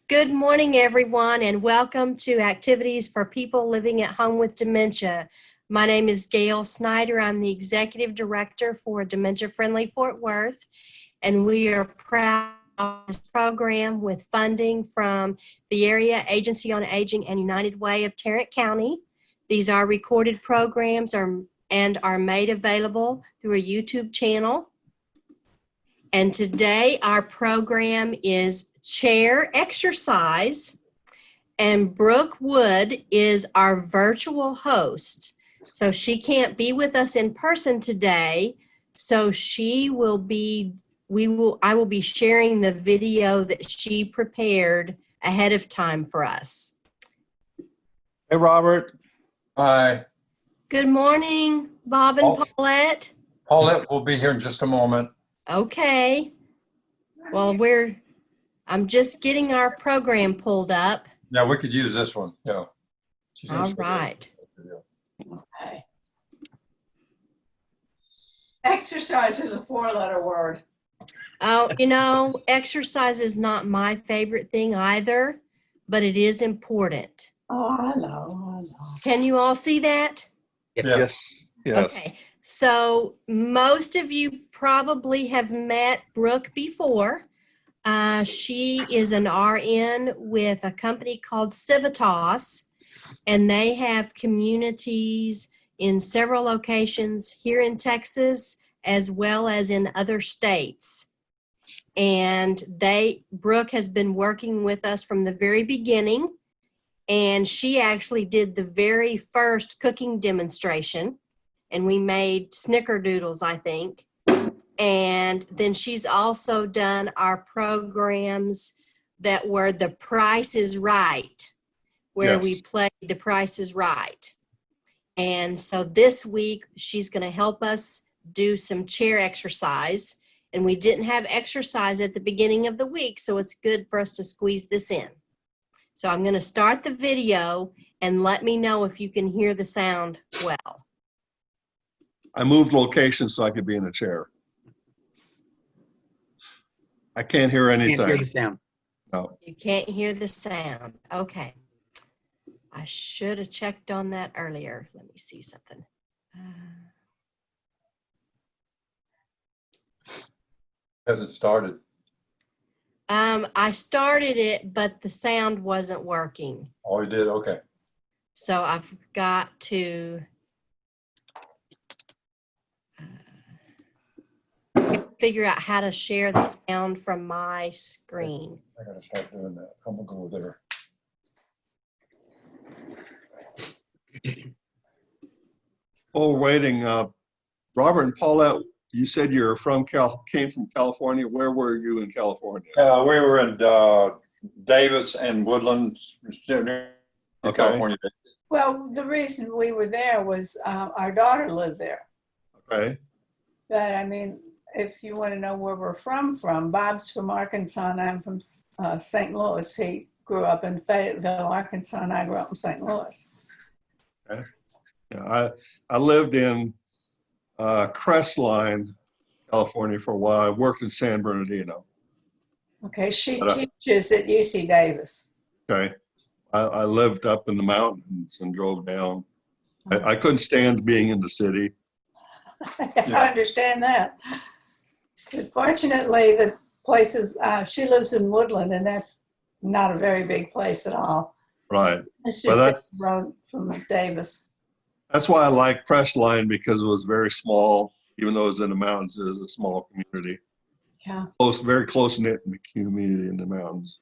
Good morning, everyone, and welcome to Activities for People Living at Home with Dementia. My name is Gail Snyder. I'm the Executive Director for Dementia Friendly Fort Worth, and we are proud of this program with funding from the Area Agency on Aging and United Way of Tarrant County. These are recorded programs and are made available through a YouTube channel. And today our program is chair exercise, and Brooke Wood is our virtual host. So she can't be with us in person today. So I will be sharing the video that she prepared ahead of time for us. Hey, Robert. Hi. Good morning, Bob and Paulette. Paulette will be here in just a moment. Okay. Well, I'm just getting our program pulled up. Yeah, we could use this one. Yeah. All right. Okay. Exercise is a four-letter word. Oh, exercise is not my favorite thing either, but it is important. Oh, I know. Can you all see that? Yes. Okay. So most of you probably have met Brooke before. She is an RN with a company called Civitas, and they have communities in several locations here in Texas as well as in other states. And Brooke has been working with us from the very beginning, and she actually did the very first cooking demonstration, and we made snickerdoodles, I think. And then she's also done our programs that were The Price is Right, where we played The Price is Right. And so this week, she's going to help us do some chair exercise. And we didn't have exercise at the beginning of the week, so it's good for us to squeeze this in. So I'm going to start the video, and let me know if you can hear the sound well. I moved locations so I could be in a chair. I can't hear anything. Can't hear the sound. No. You can't hear the sound. Okay. I should have checked on that earlier. Let me see something. Hasn't started. I started it, but the sound wasn't working. Oh, you did? Okay. So I've got to figure out how to share the sound from my screen. I gotta start doing that. I'm gonna go there. Oh, waiting. Robert and Paulette, you said you're came from California. Where were you in California? We were in Davis and Woodland, California. Well, the reason we were there was our daughter lived there. Okay. But I mean, if you want to know where we're from, Bob's from Arkansas and I'm from St. Louis. He grew up in Fayetteville, Arkansas, and I grew up in St. Louis. Okay. Yeah, I lived in Crestline, California for a while. I worked in San Bernardino. Okay, she teaches at UC Davis. Okay. I lived up in the mountains and drove down. I couldn't stand being in the city. I understand that. But fortunately, the places, she lives in Woodland, and that's not a very big place at all. Right. It's Well, just the road from Davis. That's why I like Crestline, because it was very small. Even though it was in the mountains, it was a small community. Yeah. Very close-knit community in the mountains.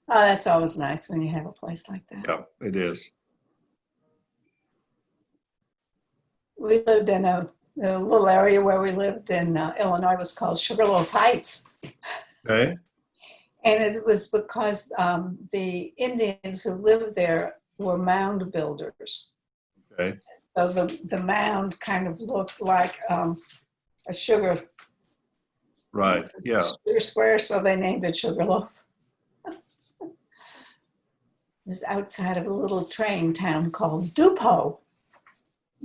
Oh, that's always nice when you have a place like that. Yeah, it is. We lived in a little area where we lived in Illinois was called Sugarloaf Heights. Okay. And it was because the Indians who lived there were mound builders. Okay. So the mound kind of looked like a sugar, Right. Yeah. sugar square, so they named it Sugarloaf. It was outside of a little train town called Dupo,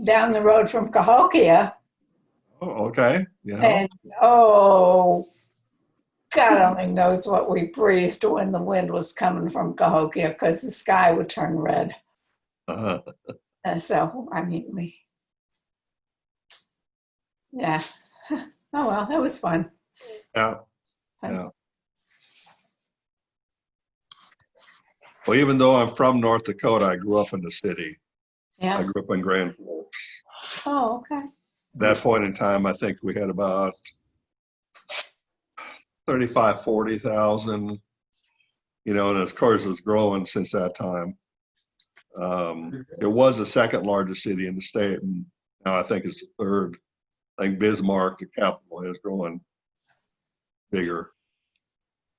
down the road from Cahokia. Oh, okay. Yeah. And oh, God only knows what we breathed when the wind was coming from Cahokia because the sky would turn red. Uh-huh. And so, I mean, yeah. Oh, well, it was fun. Yeah. Fun. Yeah. Well, even though I'm from North Dakota, I grew up in the city. I Yeah. grew up in Grand Forks. Oh, okay. That point in time, I think we had about 35, 40,000, and of course it's growing since that time. It was the second largest city in the state, and now I think it's the third. I think Bismarck, the capital, is growing bigger.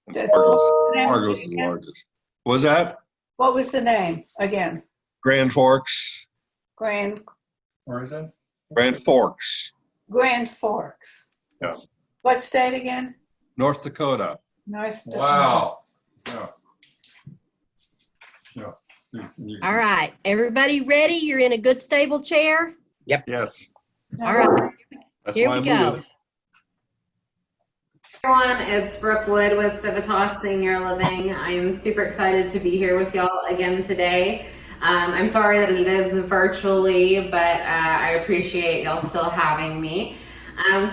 And Fargo's is the largest. Was that? What was the name again? Grand Forks. Grand Where is it? Grand Forks, Forks. Yeah. What state again? North Dakota. North Dakota. Wow. Yeah. All right, everybody ready? You're in a good stable chair? Yes. All right, That's here why we I go. moved. Everyone, it's Brooke Wood with Civitas Senior Living. I am super excited to be here with y'all again today. I'm sorry that it is virtually, but I appreciate y'all still having me.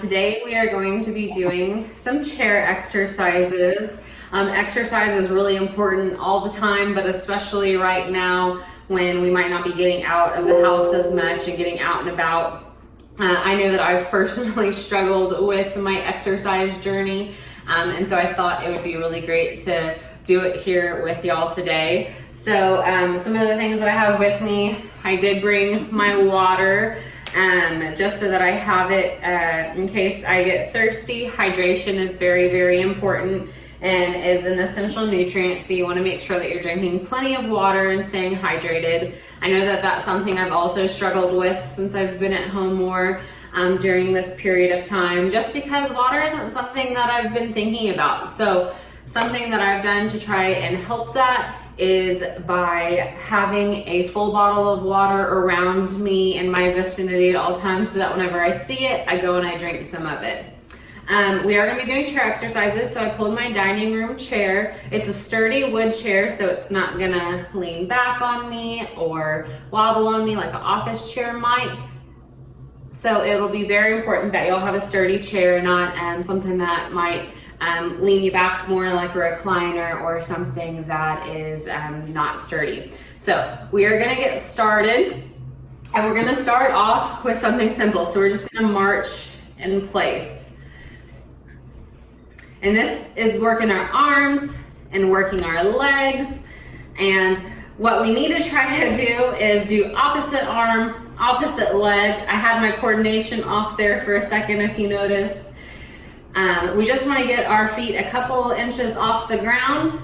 Today we are going to be doing some chair exercises. Exercise is really important all the time, but especially right now when we might not be getting out of the house as much and getting out and about. I know that I've personally struggled with my exercise journey, and so I thought it would be really great to do it here with y'all today. So some of the things that I have with me, I did bring my water just so that I have it in case I get thirsty. Hydration is very, very important and is an essential nutrient, so you want to make sure that you're drinking plenty of water and staying hydrated. I know that that's something I've also struggled with since I've been at home more during this period of time, just because water isn't something that I've been thinking about. So something that I've done to try and help that is by having a full bottle of water around me in my vicinity at all times, so that whenever I see it, I go and I drink some of it. We are going to be doing chair exercises, so I pulled my dining room chair. It's a sturdy wood chair, so it's not going to lean back on me or wobble on me like an office chair might. So it'll be very important that you'll have a sturdy chair, not something that might lean you back more like a recliner or something that is not sturdy. So we are going to get started, and we're going to start off with something simple. So we're just going to march in place. And this is working our arms and working our legs. And what we need to try to do is do opposite arm, opposite leg. I had my coordination off there for a second if you noticed. We just want to get our feet a couple inches off the ground.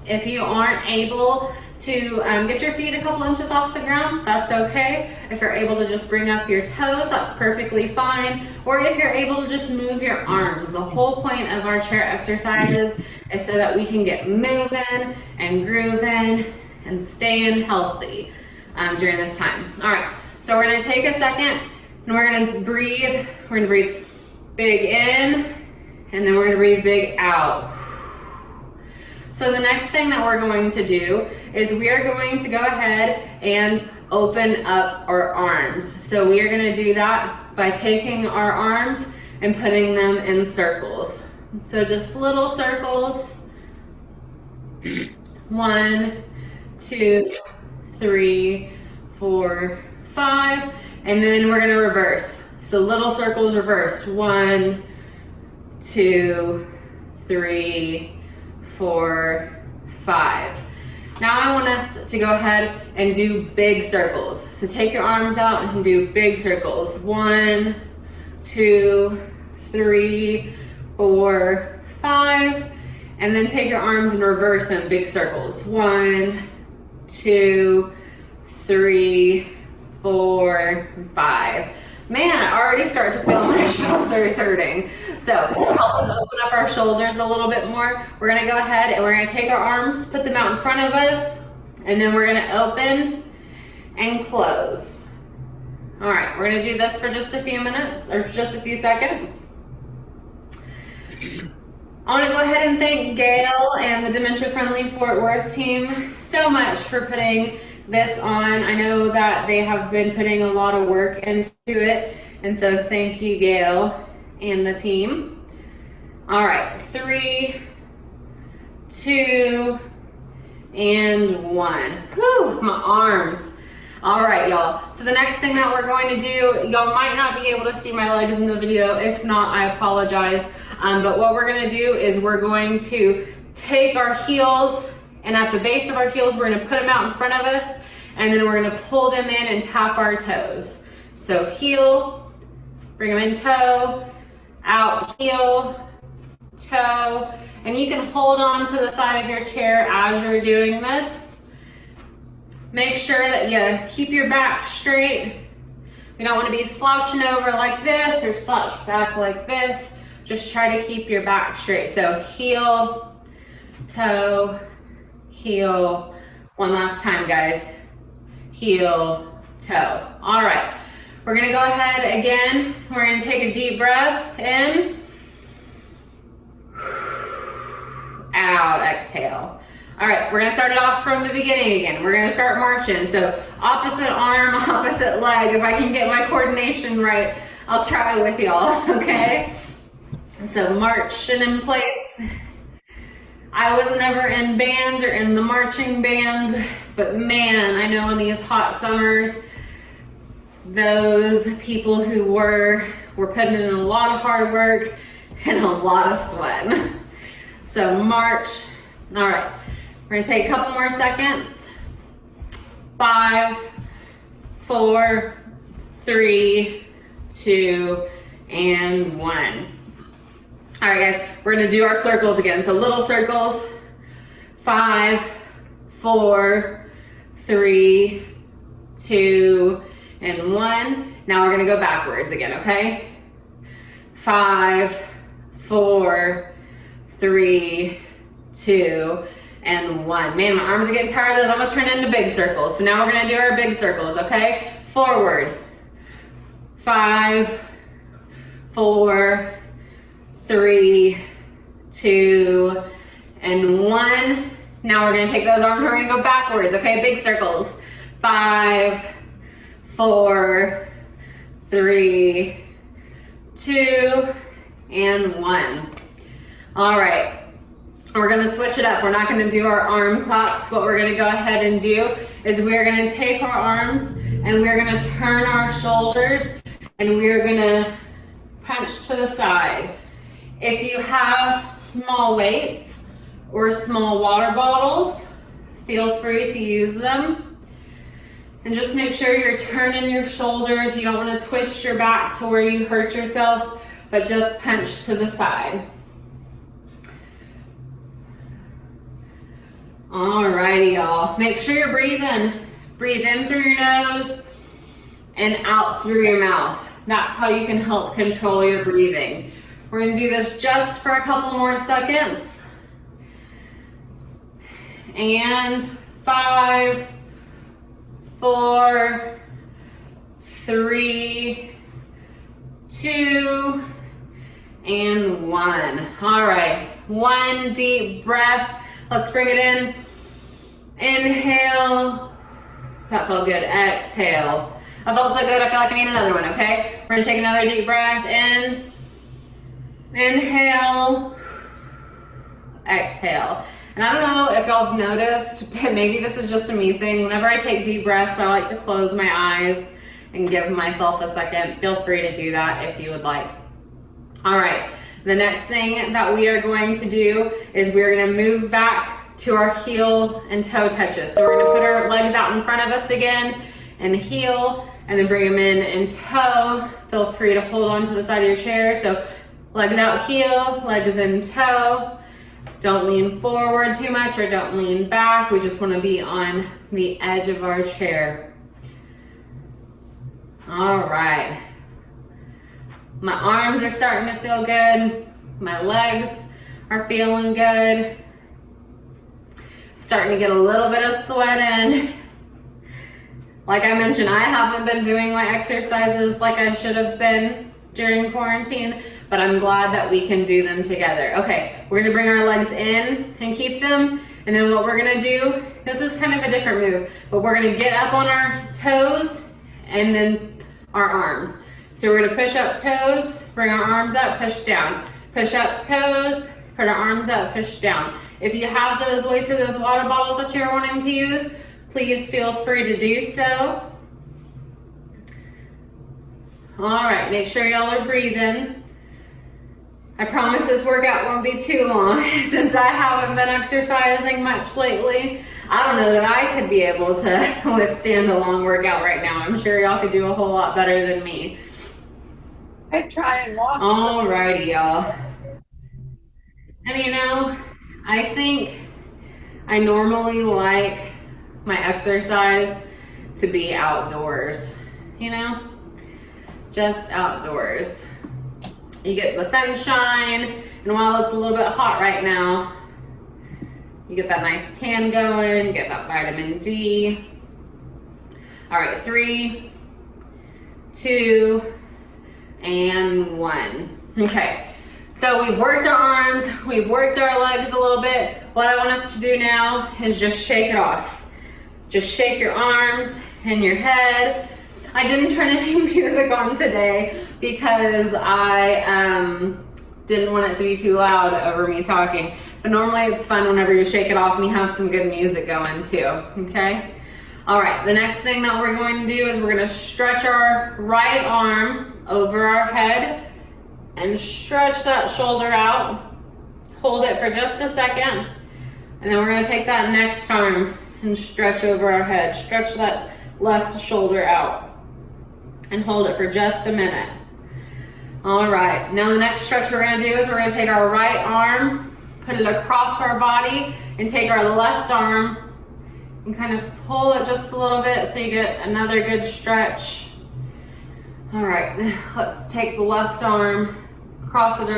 If you aren't able to get your feet a couple inches off the ground, that's okay. If you're able to just bring up your toes, that's perfectly fine. Or if you're able to just move your arms. The whole point of our chair exercises is so that we can get moving and grooving and staying healthy during this time. All right, so we're gonna take a second and we're gonna breathe. We're gonna breathe big in, and then we're gonna breathe big out. So the next thing that we're going to do is we are going to go ahead and open up our arms. So we are going to do that by taking our arms and putting them in circles. So just little circles. 1, 2, 3, 4, 5, and then we're going to reverse. So little circles reversed. 1, 2, 3, 4, 5. Now I want us to go ahead and do big circles. So take your arms out and do big circles. 1, 2, 3, 4, 5. And then take your arms and reverse them, big circles. 1, 2, 3, 4, 5. Man, I already start to feel my shoulders hurting. So help us open up our shoulders a little bit more. We're gonna go ahead and we're gonna take our arms, put them out in front of us, and then we're gonna open and close. All right, we're gonna do this for just a few minutes or just a few seconds. I want to go ahead and thank Gail and the Dementia Friendly Fort Worth team so much for putting this on. I know that they have been putting a lot of work into it, and so thank you, Gail and the team. All right, 3, 2, and 1. Whew, my arms. All right, y'all. So the next thing that we're going to do, y'all might not be able to see my legs in the video. If not, I apologize. But what we're going to do is we're going to take our heels, and at the base of our heels, we're going to put them out in front of us, and then we're going to pull them in and tap our toes. So heel, bring them in, toe, out, heel, toe, and you can hold on to the side of your chair as you're doing this. Make sure that you keep your back straight. You don't want to be slouching over like this or slouch back like this. Just try to keep your back straight. So heel, toe, heel. One last time, guys. Heel, toe. All right. We're going to go ahead again. We're going to take a deep breath in. Out, exhale. All right, we're gonna start it off from the beginning again. We're gonna start marching. So opposite arm, opposite leg. If I can get my coordination right, I'll try with y'all, okay? So marching in place. I was never in band or in the marching band, but man, I know in these hot summers, those people who were putting in a lot of hard work and a lot of sweat. So march. All right, we're gonna take a couple more seconds. 5, 4, 3, 2, and 1. All right, guys, we're gonna do our circles again. So little circles. 5, 4, 3, 2, and 1. Now we're gonna go backwards again, okay? 5, 4, 3, 2, and 1. Man, my arms are getting tired of those. I almost turned into big circles. So now we're gonna do our big circles, okay? Forward. 5, 4, 3, 2, and 1. Now we're gonna take those arms, we're gonna go backwards, okay? Big circles. 5, 4, 3, 2, and 1. All right, we're gonna switch it up. We're not gonna do our arm claps. What we're gonna go ahead and do is we're gonna take our arms and we're gonna turn our shoulders and we're gonna punch to the side. If you have small weights or small water bottles, feel free to use them. And just make sure you're turning your shoulders. You don't want to twist your back to where you hurt yourself, but just punch to the side. Alrighty, y'all. Make sure you're breathing. Breathe in through your nose and out through your mouth. That's how you can help control your breathing. We're gonna do this just for a couple more seconds. And 5, 4, 3, 2, and 1. All right, one deep breath. Let's bring it in. Inhale. That felt good. Exhale. That felt so good, I feel like I need another one, okay? We're gonna take another deep breath in. Inhale. Exhale. And I don't know if y'all have noticed, but maybe this is just a me thing. Whenever I take deep breaths, I like to close my eyes and give myself a second. Feel free to do that if you would like. All right, the next thing that we are going to do is we're gonna move back to our heel and toe touches. So we're gonna put our legs out in front of us again and heel, and then bring them in and toe. Feel free to hold on to the side of your chair. So legs out, heel, legs in, toe. Don't lean forward too much or don't lean back. We just want to be on the edge of our chair. All right. My arms are starting to feel good. My legs are feeling good. Starting to get a little bit of sweat in. Like I mentioned, I haven't been doing my exercises like I should have been during quarantine, but I'm glad that we can do them together. Okay, we're gonna bring our legs in and keep them. And then what we're gonna do, this is kind of a different move, but we're gonna get up on our toes and then our arms. So we're gonna push up toes, bring our arms up, push down. Push up toes, put our arms up, push down. If you have those weights or those water bottles that you're wanting to use, please feel free to do so. All right, make sure y'all are breathing. I promise this workout won't be too long since I haven't been exercising much lately. I don't know that I could be able to withstand a long workout right now. I'm sure y'all could do a whole lot better than me. I try and walk. Alrighty, y'all. And you know, I think I normally like my exercise to be outdoors, you know, just outdoors. You get the sunshine, and while it's a little bit hot right now, you get that nice tan going, get that vitamin D. All right, 3, 2, and 1. Okay, so we've worked our arms, we've worked our legs a little bit. What I want us to do now is just shake it off. Just shake your arms and your head. I didn't turn any music on today because I didn't want it to be too loud over me talking. But normally it's fun whenever you shake it off and you have some good music going too, okay? All right, the next thing that we're going to do is we're gonna stretch our right arm over our head and stretch that shoulder out. Hold it for just a second. And then we're gonna take that next arm and stretch over our head. Stretch that left shoulder out and hold it for just a minute. All right, now the next stretch we're gonna do is we're gonna take our right arm, put it across our body, and take our left arm and kind of pull it just a little bit so you get another good stretch. All right, let's take the left arm, cross it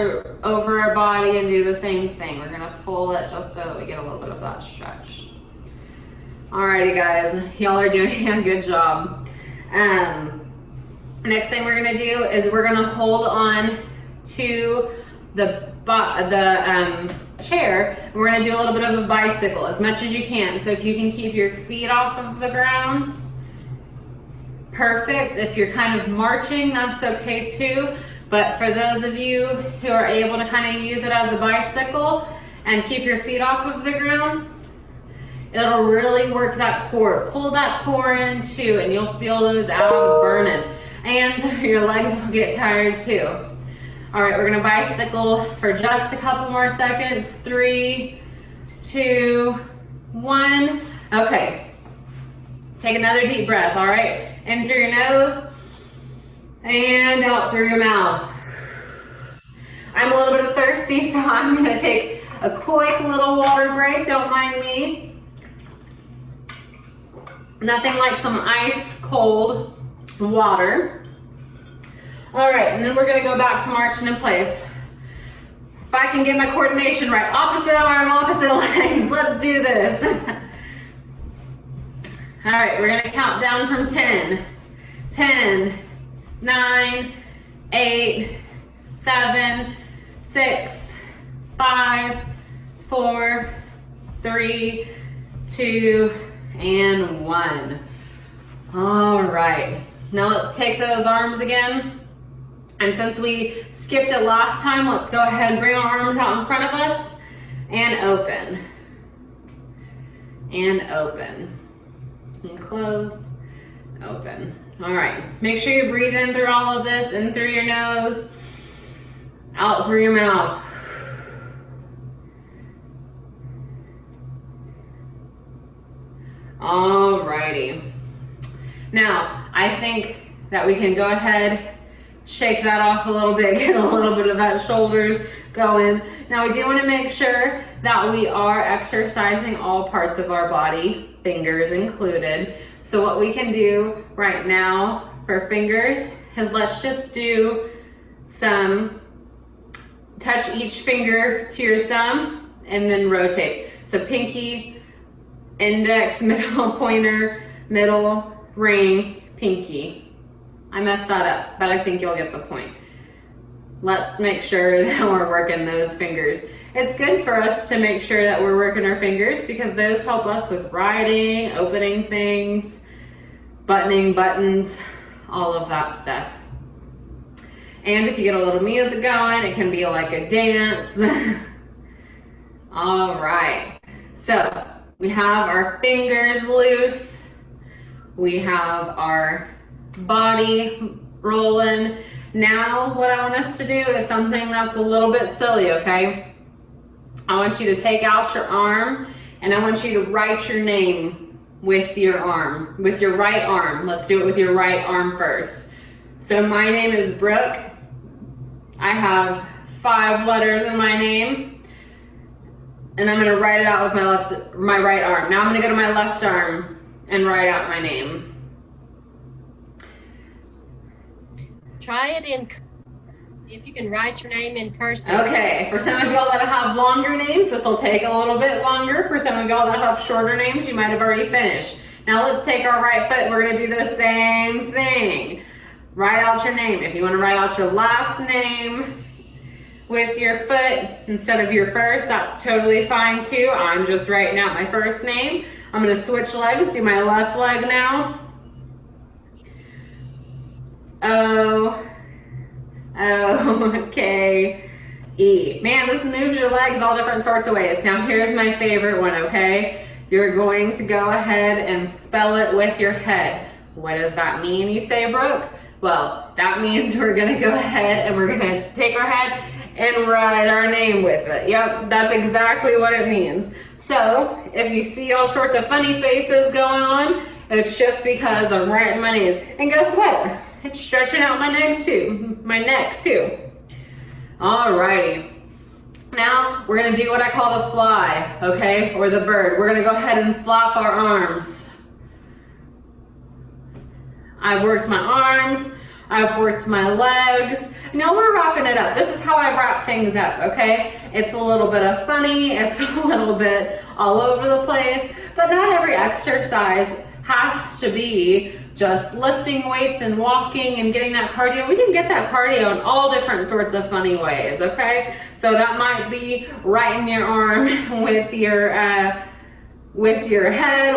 over our body and do the same thing. We're gonna pull it just so that we get a little bit of that stretch. Alrighty guys, y'all are doing a good job. Next thing we're gonna do is we're gonna hold on to the chair, and we're gonna do a little bit of a bicycle as much as you can. So if you can keep your feet off of the ground, perfect. If you're kind of marching, that's okay too. But for those of you who are able to kind of use it as a bicycle and keep your feet off of the ground, it'll really work that core. Pull that core in too, and you'll feel those abs burning. And your legs will get tired too. All right, we're gonna bicycle for just a couple more seconds. 3, 2, 1. Okay, take another deep breath, all right? In through your nose and out through your mouth. I'm a little bit thirsty, so I'm gonna take a quick little water break, don't mind me. Nothing like some ice cold water. All right, and then we're gonna go back to marching in place. If I can get my coordination right, opposite arm, opposite legs, let's do this. All right, we're gonna count down from 10. 10, 9, 8, 7, 6, 5, 4, 3, 2, and 1. All right, now let's take those arms again. And since we skipped it last time, let's go ahead and bring our arms out in front of us and open. And open. And close, open. All right, make sure you breathe in through all of this, in through your nose, out through your mouth. All righty. Now, I think that we can go ahead, shake that off a little bit, get a little bit of that shoulders going. Now, we do want to make sure that we are exercising all parts of our body, fingers included. So what we can do right now for fingers is let's just do some, touch each finger to your thumb and then rotate. So pinky, index, middle, pointer, middle, ring, pinky. I messed that up, but I think you'll get the point. let's make sure that we're working those fingers. It's good for us to make sure that we're working our fingers because those help us with writing, opening things, buttoning buttons, all of that stuff. And if you get a little music going, it can be like a dance. All right, so we have our fingers loose. We have our body rolling. Now what I want us to do is something that's a little bit silly, okay? I want you to take out your arm and I want you to write your name with your arm, with your right arm. Let's do it with your right arm first. So my name is Brooke. I have 5 letters in my name. And I'm gonna write it out with my right arm. Now I'm gonna go to my left arm and write out my name. Try it in, see if you can write your name in cursive. Okay, for some of y'all that have longer names, this will take a little bit longer. For some of y'all that have shorter names, you might have already finished. Now let's take our right foot. We're gonna do the same thing. Write out your name. If you wanna write out your last name with your foot instead of your first, that's totally fine too. I'm just writing out my first name. I'm gonna switch legs, do my left leg now. O-O-K-E. Man, this moves your legs all different sorts of ways. Now here's my favorite one, okay? You're going to go ahead and spell it with your head. What does that mean, you say, Brooke? Well, that means we're gonna go ahead and we're gonna take our head and write our name with it. Yep, that's exactly what it means. So, if you see all sorts of funny faces going on, it's just because I'm writing my name. And guess what? It's stretching out my neck too. Alrighty. Now, we're gonna do what I call the fly, okay? Or the bird. We're gonna go ahead and flop our arms. I've worked my arms, I've worked my legs. Now we're wrapping it up. This is how I wrap things up, okay? It's a little bit of funny, it's a little bit all over the place, but not every exercise has to be just lifting weights and walking and getting that cardio. We can get that cardio in all different sorts of funny ways, okay? So that might be writing your arm with your head,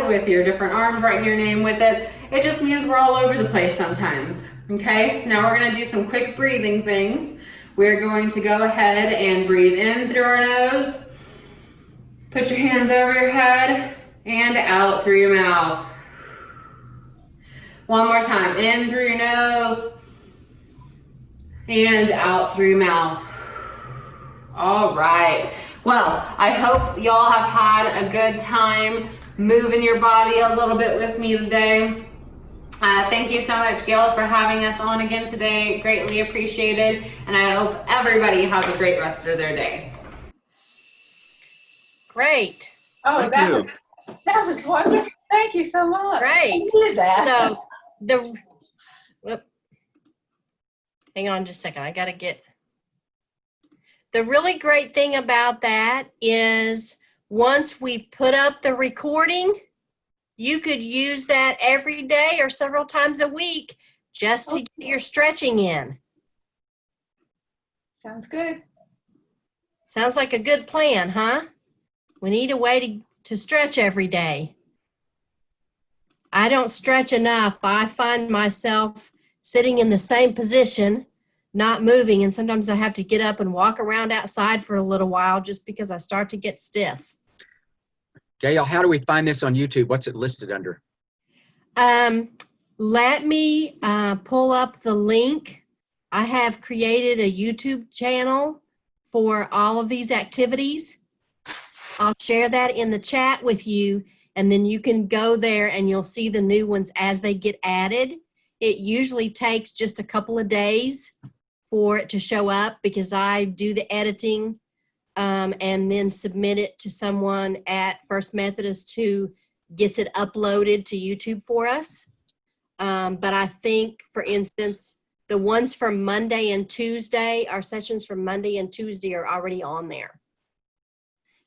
with your different arms, writing your name with it. It just means we're all over the place sometimes, okay? So now we're gonna do some quick breathing things. We're going to go ahead and breathe in through our nose. Put your hands over your head and out through your mouth. One more time, in through your nose and out through your mouth. All right. Well, I hope y'all have had a good time moving your body a little bit with me today. Thank you so much, Gail, for having us on again today. Greatly appreciated. And I hope everybody has a great rest of their day. Great. Oh, Thank you. that was wonderful. Thank you so much. Great. I did that. So hang on just a second. I got to get. The really great thing about that is once we put up the recording, you could use that every day or several times a week just to get your stretching in. Sounds good. Sounds like a good plan, huh? We need a way to stretch every day. I don't stretch enough. I find myself sitting in the same position, not moving, and sometimes I have to get up and walk around outside for a little while just because I start to get stiff. Gail, how do we find this on YouTube? What's it listed under? Let me pull up the link. I have created a YouTube channel for all of these activities. I'll share that in the chat with you, and then you can go there and you'll see the new ones as they get added. It usually takes just a couple of days for it to show up because I do the editing and then submit it to someone at First Methodist who gets it uploaded to YouTube for us. But I think, for instance, the ones from Monday and Tuesday, our sessions from Monday and Tuesday are already on there.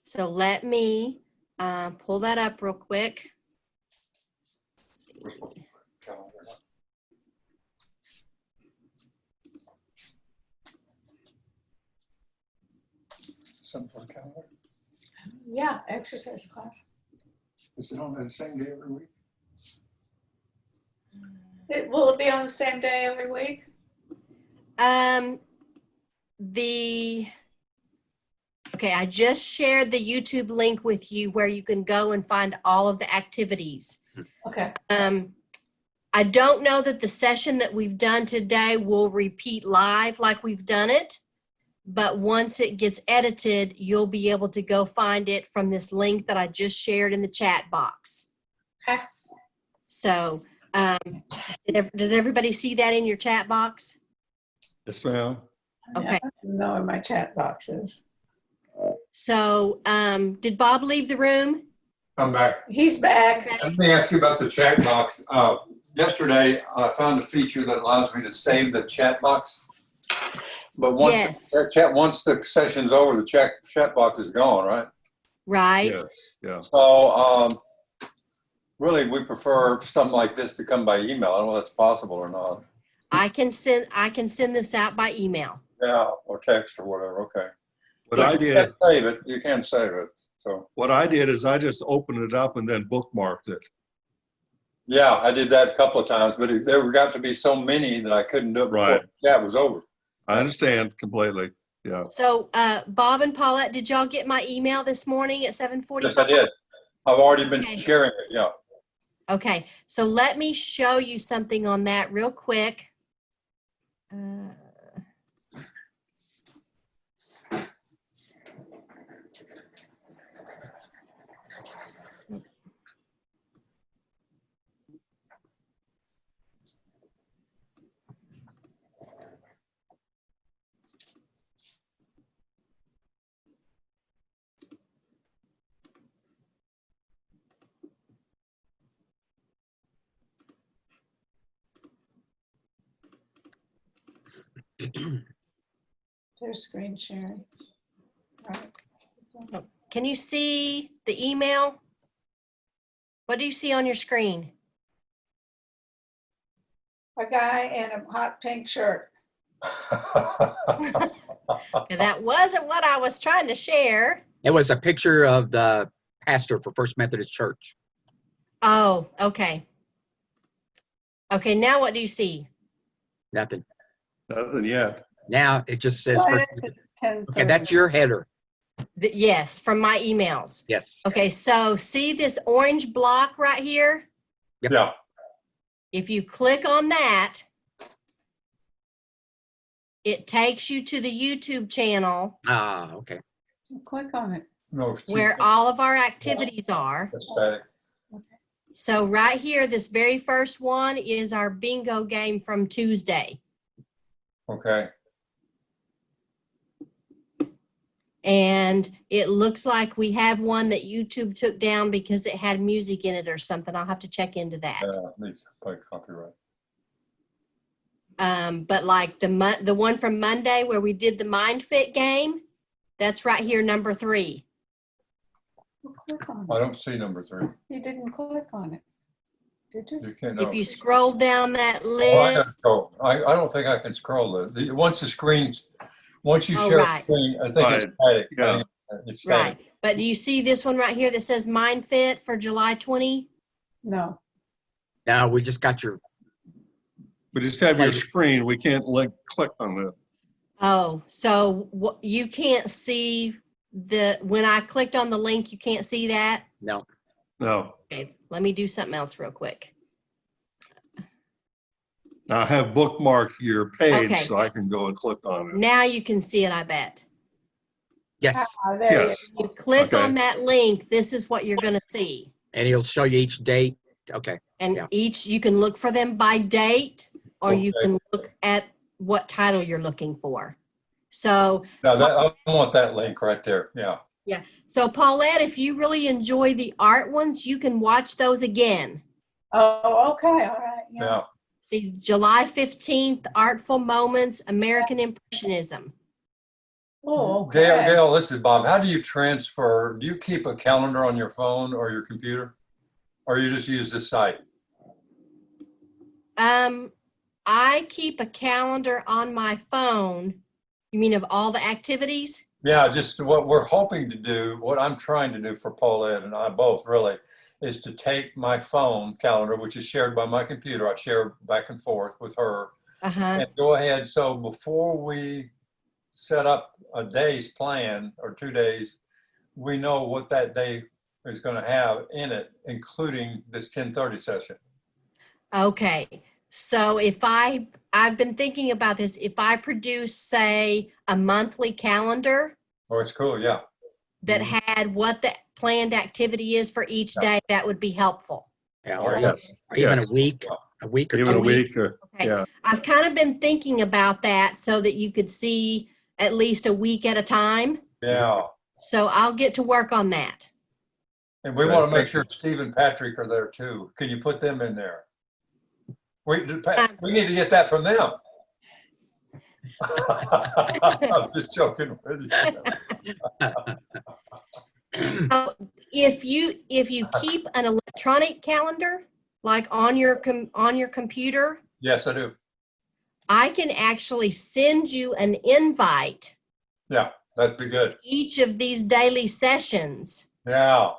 So let me pull that up real quick. Something for the calendar. Yeah, exercise class. Is it on the same day every week? Will it be on the same day every week? Okay, I just shared the YouTube link with you where you can go and find all of the activities. Okay. I don't know that the session that we've done today will repeat live like we've done it, but once it gets edited, you'll be able to go find it from this link that I just shared in the chat box. Okay. So, does everybody see that in your chat box? Yes, ma'am. Okay. I don't know where my chat box is. So, did Bob leave the room? I'm back. He's back. Let me ask you about the chat box. Yesterday, I found a feature that allows me to save the chat box. But Yes. once the session's over, the chat box is gone, right? Right. Yes, yeah. So really, we prefer something like this to come by email. I don't know if that's possible or not. I can send this out by email. Yeah, or text or whatever. Okay. What Yes. I You did, can save it. You can save it. So what I did is I just opened it up and then bookmarked it. yeah, I did that a couple of times, but there got to be so many that I couldn't do it before Right. the chat was over. I understand completely. Yeah. So, Bob and Paulette, did y'all get my email this morning at 7:45? Yes, I did. I've already been Okay. sharing it. Yeah. Okay, so let me show you something on that real quick. There's screen sharing. All right. Can you see the email? What do you see on your screen? A guy in a hot pink shirt. Okay, that wasn't what I was trying to share. It was a picture of the pastor for First Methodist Church. Oh, okay. Okay, now what do you see? Nothing. Nothing yet. Now it just says, Why First- is it 10:30? okay, that's your header. Yes, from my emails. Yes. Okay, so see this orange block right here? Yeah. If you click on that, it takes you to the YouTube channel Ah, okay. Click on it. No, where all of our activities are. that's static. So right here, this very first one is our bingo game from Tuesday. Okay. And it looks like we have one that YouTube took down because it had music in it or something. I'll have to check into that. Needs to play copyright. But like the one from Monday where we did the Mind Fit game, that's right here, number 3. Well, click on I it. don't see number 3. You didn't click on it. Did you? You can't. If No. you scroll down that Oh, I gotta list, go. I don't think I can scroll it. Once the screen's, once you Oh, share right. the screen, I think it's Right. static. Yeah. I think it's right. static. But do you see this one right here that says Mind Fit for July 20? No. Now we just got your, We just have your screen. We can't click on it. Oh, so you can't see when I clicked on the link, you can't see that? no. No. Okay, let me do something else real quick. Now I have bookmarked your page Okay. so I can go and click on it. Now you can see it, I bet. Yes. Ah, there you Yes. You click Okay. on that link, this is what you're gonna see. And it'll show you each date. Okay. And Yeah. you can look for them by date, or you Okay. can look at what title you're looking for. So, Now I want that link right there. Yeah. so Paulette, if you really enjoy the art ones, you can watch those again. Oh, okay. All right. Yeah. Yeah. See, July 15th, Artful Moments, American Impressionism. Oh, okay. Gail, this is Bob. How do you transfer? Do you keep a calendar on your phone or your computer? Or you just use this site? I keep a calendar on my phone. You mean of all the activities? Yeah, just what we're hoping to do, what I'm trying to do for Paulette and I both really, is to take my phone calendar, which is shared by my computer. I share back and forth with her, Uh-huh. and go ahead. So before we set up a day's plan or 2 days, we know what that day is going to have in it, including this 10:30 session. Okay. So if I've been thinking about this, if I produce, say, a monthly calendar Oh, it's cool. Yeah. that had what the planned activity is for each day, that would be helpful. Yeah, Oh, or, Yes. or even yes. a week or Even two a week or, Okay. yeah. I've kind of been thinking about that so that you could see at least a week at a time. Yeah. So I'll get to work on that. And we Okay, want to make thank sure you. Steve and Patrick are there too. Can you put them in there? We need to get that from them. I'm just joking with you. So if you keep an electronic calendar, like on your computer, Yes, I do. I can actually send you an invite Yeah, that'd be good. each of these daily sessions, Yeah.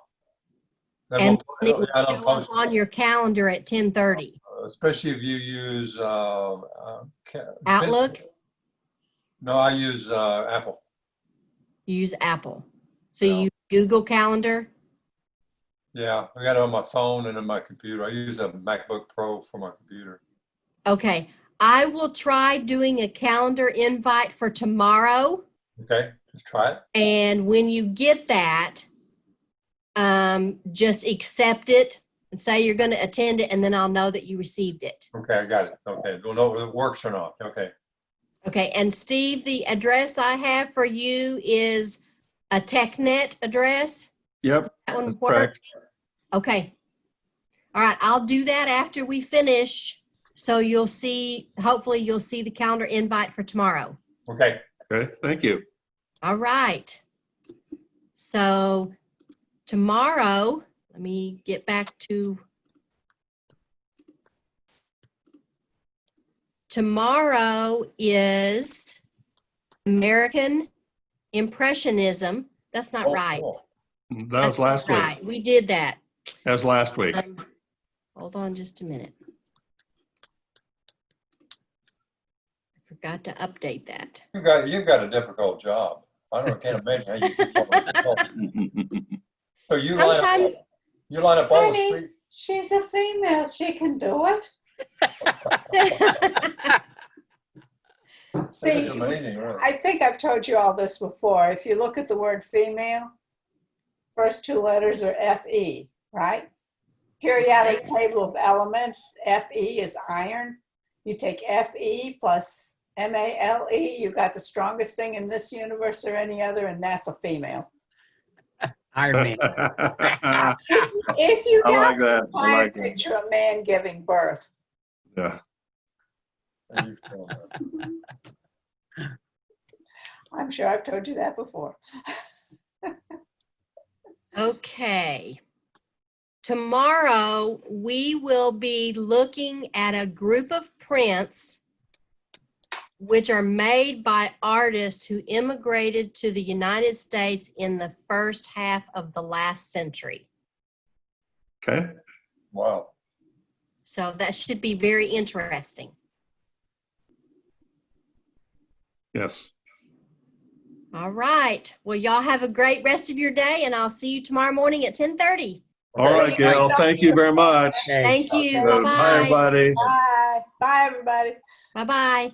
Then and we'll, it will yeah, show I'll post up on your calendar at 10:30. especially if you use Outlook, No, I use Apple. you use Apple. So Yeah. you use Google Calendar. Yeah, I got it on my phone and on my computer. I use a MacBook Pro for my computer. Okay, I will try doing a calendar invite for tomorrow. Okay, let's try it. And when you get that, just accept it and say you're going to attend it, and then I'll know that you received it. Okay, I got it. Okay, we'll know whether it works or not. Okay. Okay, and Steve, the address I have for you is a TechNet address. Yep, That one that's work? correct. Okay. All right, I'll do that after we finish. So you'll see, hopefully you'll see the calendar invite for tomorrow. Okay. Okay, thank you. All right. So tomorrow, let me get back to tomorrow is American Impressionism. That's not Oh, right. cool. That was That's last not week. right. We did that. That was last week. Hold on just a minute. I forgot to update that. You've got a difficult job. Can't imagine how you keep all this difficult. So you Sometimes line up all the Honey, street. she's a female. She can do it. That's See, amazing, really. I think I've told you all this before. If you look at the word female, first two letters are FE, right? Periodic table of elements, Fe is iron. You take Fe plus MALE, you got the strongest thing in this universe or any other, and that's a female. Iron Man. If you I like got that. I like to that. picture a man giving birth, Yeah. I'm sure I've told you that before. Okay. Tomorrow, we will be looking at a group of prints which are made by artists who immigrated to the United States in the first half of the last century. Okay. Wow. So that should be very interesting. Yes. All right. Well, y'all have a great rest of your day, and I'll see you tomorrow morning at 10:30. All right, Gail. Thank you very much. Okay. Thank you. Bye, Bye-bye. everybody. Bye. Bye, everybody. Bye-bye.